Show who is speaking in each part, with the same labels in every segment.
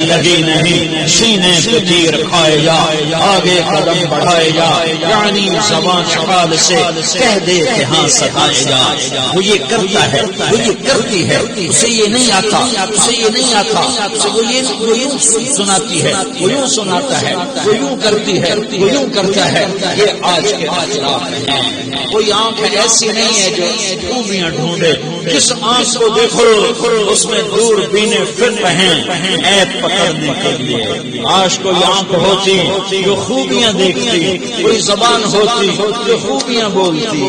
Speaker 1: لگی نہیں، سینے پہ تیر کھائے جا، آگے قدم بڑھائے جا، یعنی زبان شمال سے کہہ دے کہ ہاں ستائے جا۔ وہ یہ کرتا ہے، وہ یہ کرتی ہے، اسے یہ نہیں آتا، اسے یہ نہیں آتا، وہ یوں سناتی ہے، وہ یوں سناتا ہے، وہ یوں کرتی ہے، وہ یوں کرتا ہے۔ یہ آج کے اخلاق ہیں۔ کوئی آنکھ ایسی نہیں ہے جو خوبیاں ڈھونڈے، جس آنکھ کو دیکھو اس میں دور بینے پھر رہیں عیب پکڑنے کے لیے۔ آج کوئی آنکھ ہوتی جو خوبیاں دیکھتی، کوئی زبان ہوتی جو خوبیاں بولتی۔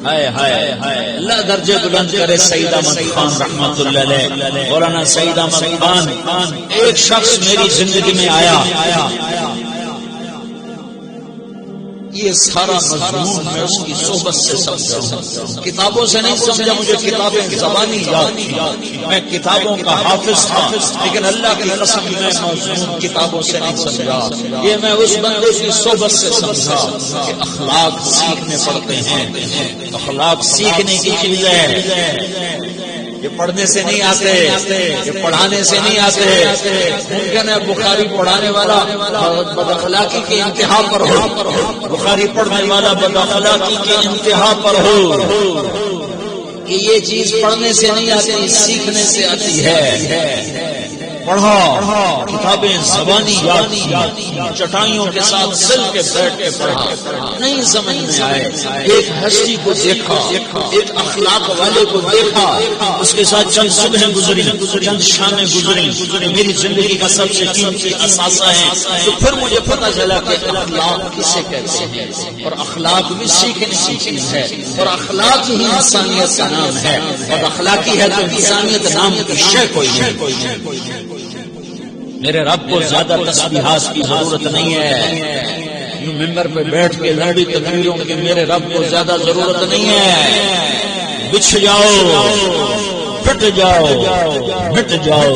Speaker 1: ہائے ہائے ہائے، اللہ درجے بلند کرے سعید احمد خان رحمت اللہ علیہ، مولانا سعید احمد خان۔ ایک شخص میری زندگی میں آیا، یہ سارا مضمون میں اس کی صحبت سے سمجھا، کتابوں سے نہیں سمجھا، مجھے کتابیں زبانی یاد تھی، میں کتابوں کا حافظ تھا، لیکن اللہ کی قسم میں مضمون کتابوں سے نہیں سمجھا، یہ میں اس بندے کی صحبت سے سمجھا کہ اخلاق سیکھنے پڑتے ہیں۔ اخلاق سیکھنے کی چیز ہے، یہ پڑھنے سے نہیں آتے، یہ پڑھانے سے نہیں آتے۔ ممکن ہے بخاری پڑھانے والا بد اخلاقی کے انتہا پر ہو، بخاری پڑھنے والا بد اخلاقی کے انتہا پر ہو، کہ یہ چیز پڑھنے سے نہیں آتی، سیکھنے سے آتی ہے۔ پڑھا کتابیں زبانی یاد کی، چٹائیوں کے ساتھ سل کے بیٹھ کے پڑھا، نہیں سمجھ میں آئے، ایک ہستی کو دیکھا، ایک اخلاق والے کو دیکھا، اس کے ساتھ چند صبح گزری، چند شامیں گزری، میری زندگی کا سب سے قیمتی اثاثہ ہے۔ تو پھر مجھے پتہ چلا کہ اخلاق کسے کہتے ہیں، اور اخلاق بھی سیکھنے کی چیز ہے، اور اخلاق ہی انسانیت کا نام ہے، اور اخلاقی ہے تو انسانیت نام کی شے کوئی نہیں۔ میرے رب کو زیادہ تسبیحات کی ضرورت نہیں ہے، یوں ممبر پہ بیٹھ کے لمبی تقریروں کی میرے رب کو زیادہ ضرورت نہیں ہے۔ بچھ جاؤ، پٹ جاؤ، مٹ جاؤ،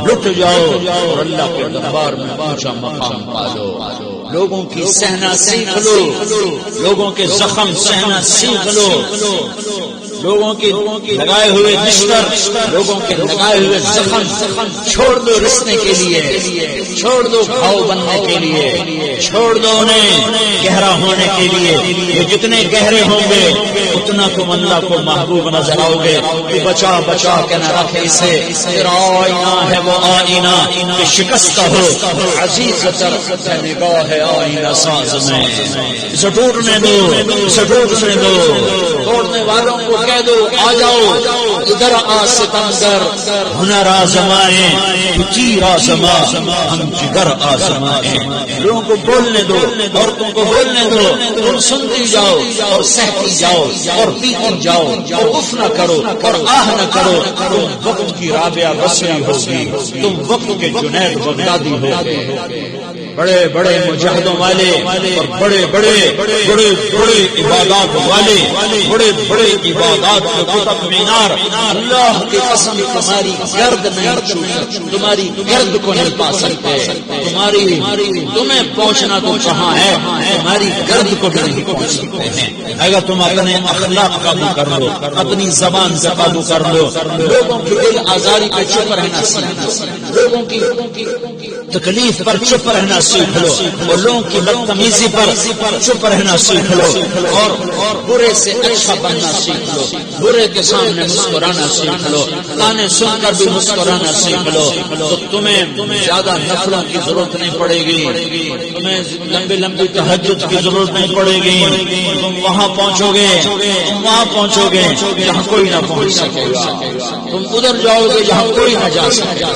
Speaker 1: لٹ جاؤ، اور اللہ کے دربار میں اونچا مقام پالو۔ لوگوں کی سہنا سیکھ لو، لوگوں کے زخم سہنا سیکھ لو، لوگوں کی لگائے ہوئے بستر، لوگوں کے لگائے ہوئے زخم چھوڑ دو رسنے کے لیے، چھوڑ دو گھاؤ بننے کے لیے، چھوڑ دو انہیں گہرا ہونے کے لیے۔ یہ جتنے گہرے ہوں گے اتنا تم اللہ کو محبوب نظر آؤ گے۔ بچا بچا کے نہ رکھے اسے، تیرا آئینہ ہے وہ آئینہ کہ شکستہ ہو، عزیز تر نگاہ ہے آئینہ ساز میں۔ اسے ٹوٹنے دو، اسے ٹوٹنے دو، توڑنے والوں کو کہہ دو آ جاؤ ادھر آ ستمگر، ہنر آزمائیں تو تیر آزما، ہم جگر آزمائیں۔ لوگوں کو بولنے دو، عورتوں کو بولنے دو، تم سنتی جاؤ اور سہتی جاؤ اور پیتی جاؤ، اور اف نہ کرو اور آہ نہ کرو۔ تم وقت کی رابعہ بصری ہوگی، تم وقت کے جنید بغدادی ہوگے۔ بڑے بڑے مجاہدوں والے اور بڑے بڑے بڑے بڑے عبادات والے، بڑے بڑے عبادات کے قطب مینار، اللہ کی قسم تمہاری گرد نہیں چھوٹی، تمہاری گرد کو نہیں پا سکتے، تمہیں پہنچنا تو کہاں ہے، تمہاری گرد کو بھی نہیں پہنچ سکتے ہیں۔ اگر تم اپنے اخلاق قابو کر لو، اپنی زبان سے قابو کر لو، لوگوں کی دل آزاری پہ چپ رہنا سیکھ لو، لوگوں کی تکلیف پر چپ رہنا سیکھ لو، اور لوگوں کی بدتمیزی پر چپ رہنا سیکھ لو، اور برے سے اچھا بننا سیکھ لو، برے کے سامنے مسکرانا سیکھ لو، گانے سن کر بھی مسکرانا سیکھ لو، تو تمہیں زیادہ نفلوں کی ضرورت نہیں پڑے گی، تمہیں لمبی لمبی تہجد کی ضرورت نہیں پڑے گی۔ تم وہاں پہنچو گے، تم وہاں پہنچو گے جہاں کوئی نہ پہنچ سکے گا، تم ادھر جاؤ گے جہاں کوئی نہ جا سکے گا،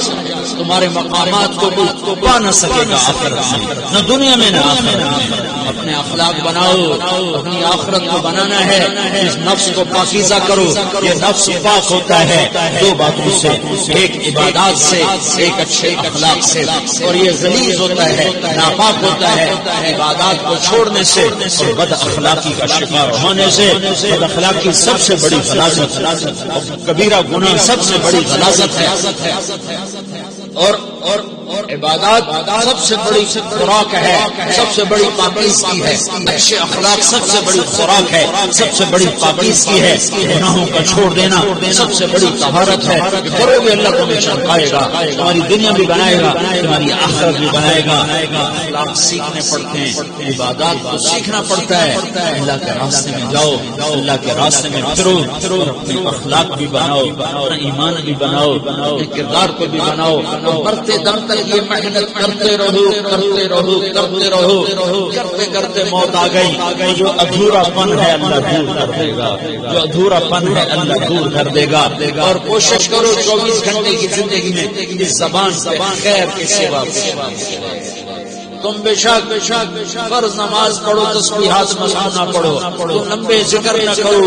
Speaker 1: تمہارے مقامات کو کوئی پا نہ سکے گا آخرت میں، نہ دنیا میں نہ آخرت میں۔ اپنے اخلاق بناؤ، اپنی آخرت کو بنانا ہے، اس نفس کو پاکیزہ کرو۔ یہ نفس پاک ہوتا ہے دو باتوں سے، ایک عبادات سے، ایک اچھے اخلاق سے، اور یہ غلیظ ہوتا ہے، ناپاک ہوتا ہے عبادات کو چھوڑنے سے اور بد اخلاقی کا شکار ہونے سے۔ بد اخلاقی سب سے بڑی غلاظت، کبیرہ گناہ سب سے بڑی غلاظت ہے، اور عبادات سب سے بڑی خوراک ہے، سب سے بڑی پاکیزگی ہے، اچھے اخلاق سب سے بڑی خوراک ہے، سب سے بڑی پاکیزگی ہے، گناہوں کا چھوڑ دینا سب سے بڑی طہارت ہے۔ کرو گے اللہ تمہیں چمکائے گا، تمہاری دنیا بھی بنائے گا، تمہاری آخرت بھی بنائے گا۔ اخلاق سیکھنے پڑتے ہیں، عبادات کو سیکھنا پڑتا ہے۔ اللہ کے راستے میں جاؤ، اللہ کے راستے میں پھرو، اپنے اخلاق بھی بناؤ، اپنا ایمان بھی بناؤ، اپنے کردار کو بھی بناؤ، مرتے دم تک یہ محنت کرتے رہو، کرتے رہو، کرتے رہو، کرتے کرتے موت آ گئی۔ جو ادھورا پن ہے اللہ دور کر دے گا، جو ادھورا پن ہے اللہ دور کر دے گا۔ اور کوشش کرو 24 گھنٹے کی زندگی میں اس زبان سے خیر کے سوا تم بے شک فرض نماز پڑھو، تسبیحات مسجد نہ پڑھو، تم لمبے ذکر نہ کرو،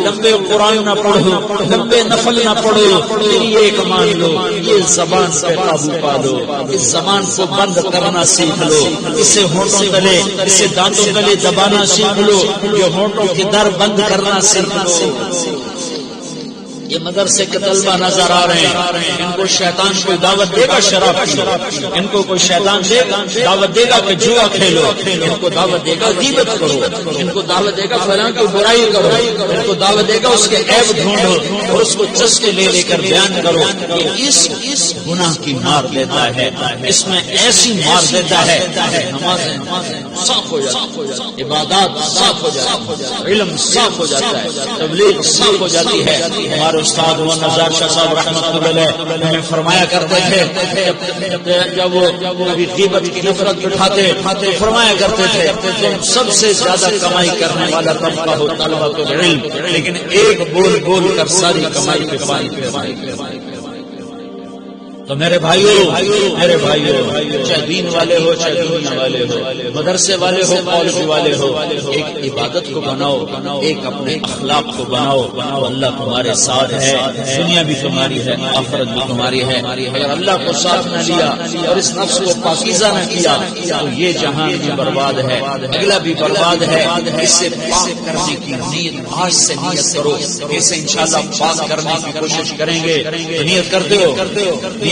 Speaker 1: لمبے قرآن نہ پڑھو، لمبے نفل نہ پڑھو، میری ایک مان لو، یہ زبان پہ قابو پا لو، اس زبان کو بند کرنا سیکھ لو، اسے ہونٹوں تلے، اسے دانتوں تلے دبانا سیکھ لو، یہ ہونٹوں کے در بند کرنا سیکھ لو۔ یہ مدرسے کے طلبہ نظر آ رہے ہیں، ان کو شیطان کوئی دعوت دے گا شراب کی، ان کو کوئی شیطان دعوت دے گا کہ جوا کھیلو، ان کو دعوت دے گا غیبت کرو، ان کو دعوت دے گا فلاں کی برائی کرو، ان کو دعوت دے گا اس کے عیب ڈھونڈو اور اس کو چسکے لے لے کر بیان کرو۔ اس گناہ کی مار دیتا ہے، اس میں ایسی مار دیتا ہے، نمازیں صاف ہو جاتی ہے، عبادات صاف ہو جاتی ہے، علم صاف ہو جاتا ہے، تبلیغ صاف ہو جاتی ہے۔ ہمارے استاد وہ نظار شاہ صاحب رحمۃ اللہ علیہ ہمیں فرمایا کرتے تھے، جب وہ غیبت کی نفرت بٹھاتے فرمایا کرتے تھے تم سب سے زیادہ کمائی کرنے والا طبقہ ہو طلبۃ العلم، لیکن ایک بول بول کر ساری کمائی پہ پانی پہ۔ تو میرے بھائیو چاہے دین والے ہو چاہے دنیا والے ہو، مدرسے والے ہو کالج والے ہو، ایک عبادت کو بناؤ، ایک اپنے اخلاق کو بناؤ۔ اللہ تمہارے ساتھ ہے، دنیا بھی تمہاری ہے، آخرت بھی تمہاری ہے۔ اگر اللہ کو ساتھ نہ لیا اور اس نفس کو پاکیزہ نہ کیا تو یہ جہان بھی برباد ہے، اگلا بھی برباد ہے۔ اس سے پاک کرنے کی نیت آج سے نیت کرو، اسے انشاءاللہ پاک کرنے کی کوشش کریں گے۔ نیت کرتے ہو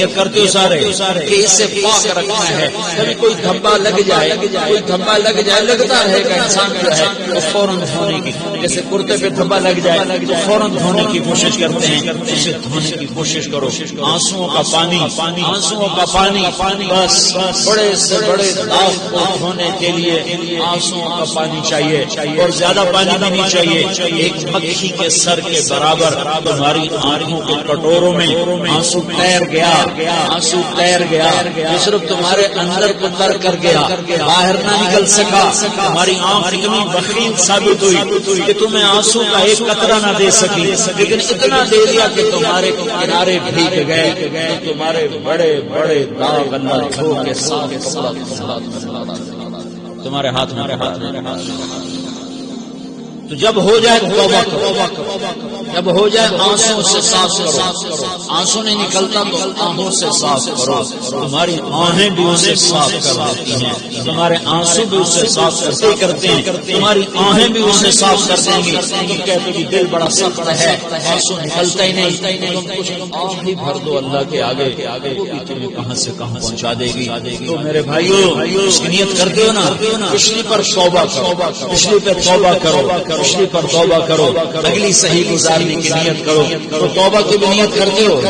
Speaker 1: کرتے ہو سارے کہ اس سے پاک رکھنا ہے۔ کبھی کوئی دھبا لگ جائے، کوئی دھبا لگ جائے، لگتا رہے گا انسان جو ہے وہ فوراً دھونے کی، جیسے کرتے پہ دھبا لگ جائے تو فوراً دھونے کی کوشش کرتے ہیں، اسے دھونے کی کوشش کرو۔ آنسوؤں کا پانی، آنسوؤں کا پانی، بس بڑے سے بڑے داغ کو دھونے کے لیے آنسوؤں کا پانی چاہیے، اور زیادہ پانی بھی نہیں چاہیے۔ ایک مکھی کے سر کے برابر تمہاری آنکھوں کے کٹوروں میں آنسو تیر گیا، آنسو تیر گیا، یہ صرف تمہارے اندر کو تر کر گیا، باہر نہ نکل سکا۔ تمہاری آنکھ اتنی بخیل ثابت ہوئی کہ تمہیں آنسو کا ایک قطرہ نہ دے سکی، لیکن اتنا دے دیا کہ تمہارے کنارے بھیگ گئے، تمہارے بڑے بڑے داغ اللہ دھو کے ساتھ تمہارے ہاتھ میں تو جب ہو جائے توبہ کرو، جب ہو جائے آنسوں سے صاف کرو، آنسوں نہیں نکلتا تو آنکھوں سے صاف کرو، تمہاری آنکھیں بھی اسے صاف کر دیتی ہیں، تمہارے آنسو بھی اسے صاف کرتے ہیں، تمہاری آنکھیں بھی اسے صاف کر دیں گی۔ تم کہتے کہ دل بڑا سخت ہے، آنسو نکلتا ہی نہیں، تم کچھ آنکھ ہی بھر دو اللہ کے آگے، وہ بھی تمہیں کہاں سے کہاں پہنچا دے گی۔ تو میرے بھائیو اس کی نیت کرتے ہو نا، پچھلی پر توبہ کرو، پچھلی پر توبہ کرو، پچھلی پر توبہ کرو، اگلی صحیح گزارنے کی نیت کرو۔ تو توبہ کی بھی نیت کرتے ہو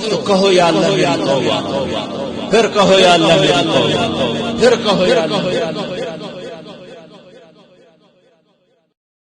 Speaker 1: تو کہو یا اللہ میری توبہ، پھر کہو یا اللہ میری توبہ، پھر کہو یا اللہ